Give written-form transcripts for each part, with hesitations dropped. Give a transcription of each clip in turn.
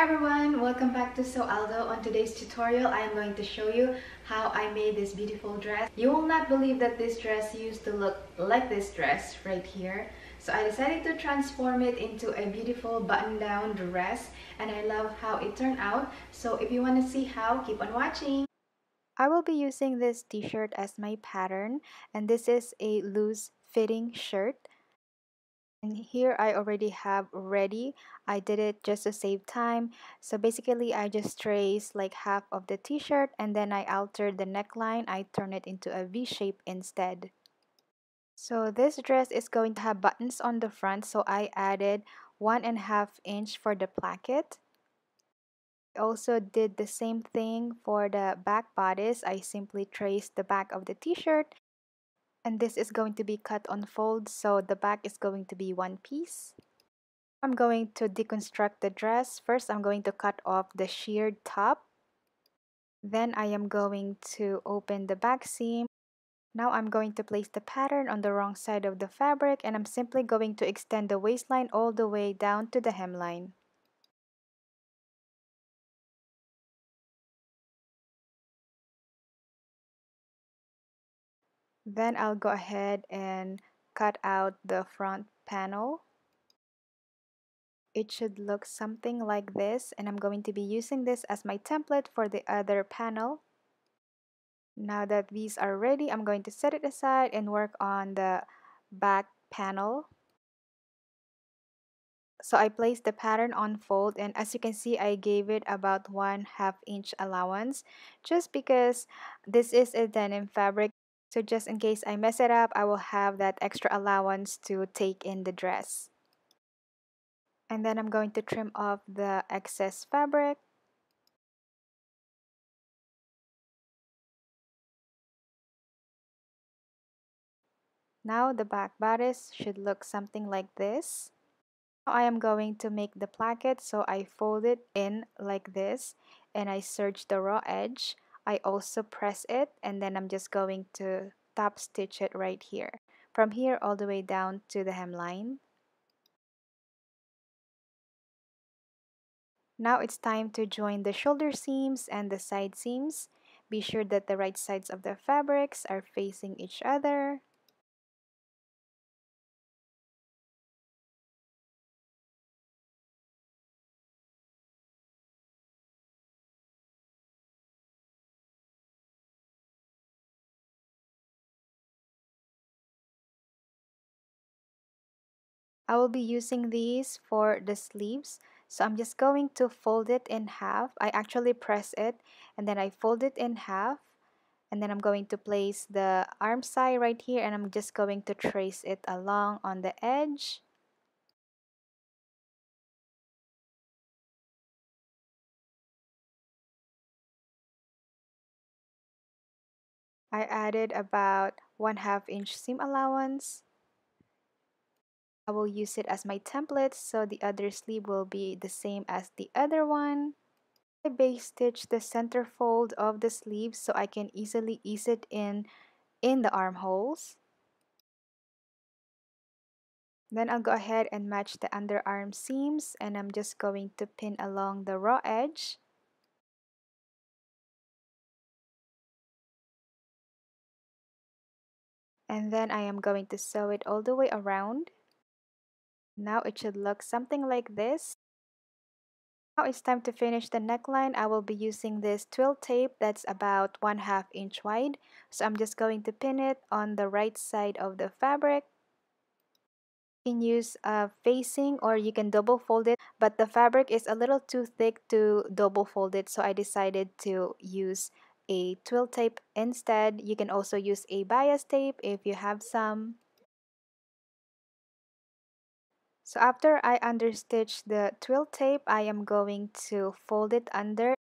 everyone, welcome back to Aldo. On today's tutorial, I am going to show you how I made this beautiful dress. You will not believe that this dress used to look like this dress right here. So I decided to transform it into a beautiful button-down dress, and I love how it turned out. So if you want to see how, keep on watching. I will be using this t-shirt as my pattern, and this is a loose fitting shirt. And here I already have ready. I did it just to save time. So basically I just traced like half of the t-shirt and then I altered the neckline. I turned it into a V shape instead. So this dress is going to have buttons on the front, so I added 1.5 inch for the placket. I also did the same thing for the back bodice. I simply traced the back of the t-shirt, and this is going to be cut on folds, so the back is going to be one piece. I'm going to deconstruct the dress. First, I'm going to cut off the shirred top. Then I am going to open the back seam. Now I'm going to place the pattern on the wrong side of the fabric, and I'm simply going to extend the waistline all the way down to the hemline. Then I'll go ahead and cut out the front panel. It should look something like this, and I'm going to be using this as my template for the other panel. Now that these are ready, I'm going to set it aside and work on the back panel. So I placed the pattern on fold, and as you can see, I gave it about 1/2 inch allowance just because this is a denim fabric. So just in case I mess it up, I will have that extra allowance to take in the dress. And then I'm going to trim off the excess fabric. Now the back bodice should look something like this. Now I am going to make the placket, so I fold it in like this and I serge the raw edge. I also press it, and then I'm just going to top stitch it right here, from here all the way down to the hemline. Now it's time to join the shoulder seams and the side seams. Be sure that the right sides of the fabrics are facing each other. I will be using these for the sleeves, so I'm just going to fold it in half. I actually press it and then I fold it in half, and then I'm going to place the arm side right here, and I'm just going to trace it along on the edge. I added about 1/2 inch seam allowance. I will use it as my template, so the other sleeve will be the same as the other one. I base stitch the center fold of the sleeve so I can easily ease it in the armholes. Then I'll go ahead and match the underarm seams, and I'm just going to pin along the raw edge. And then I am going to sew it all the way around. Now it should look something like this. Now it's time to finish the neckline. I will be using this twill tape that's about 1/2 inch wide. So I'm just going to pin it on the right side of the fabric. You can use a facing or you can double fold it, but the fabric is a little too thick to double fold it, so I decided to use a twill tape instead. You can also use a bias tape if you have some. So after I understitch the twill tape, I am going to fold it under.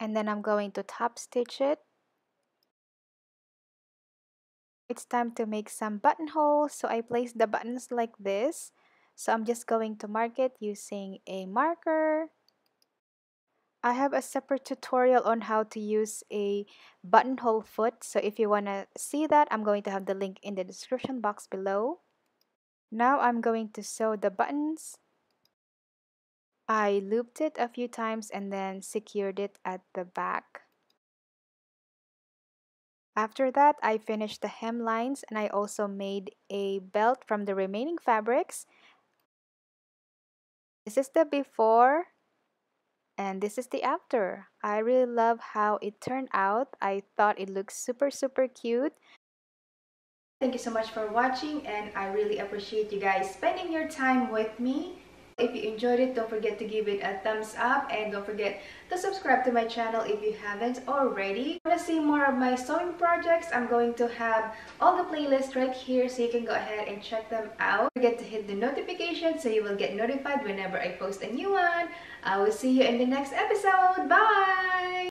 And then I'm going to top stitch it. It's time to make some buttonholes, so I place the buttons like this. So I'm just going to mark it using a marker. I have a separate tutorial on how to use a buttonhole foot. So if you want to see that, I'm going to have the link in the description box below. Now I'm going to sew the buttons. I looped it a few times and then secured it at the back. After that, I finished the hemlines and I also made a belt from the remaining fabrics. This is the before and this is the after. I really love how it turned out. I thought it looked super cute. Thank you so much for watching, and I really appreciate you guys spending your time with me. If you enjoyed it, don't forget to give it a thumbs up and don't forget to subscribe to my channel if you haven't already. If you want to see more of my sewing projects, I'm going to have all the playlists right here so you can go ahead and check them out. Don't forget to hit the notification so you will get notified whenever I post a new one. I will see you in the next episode. Bye!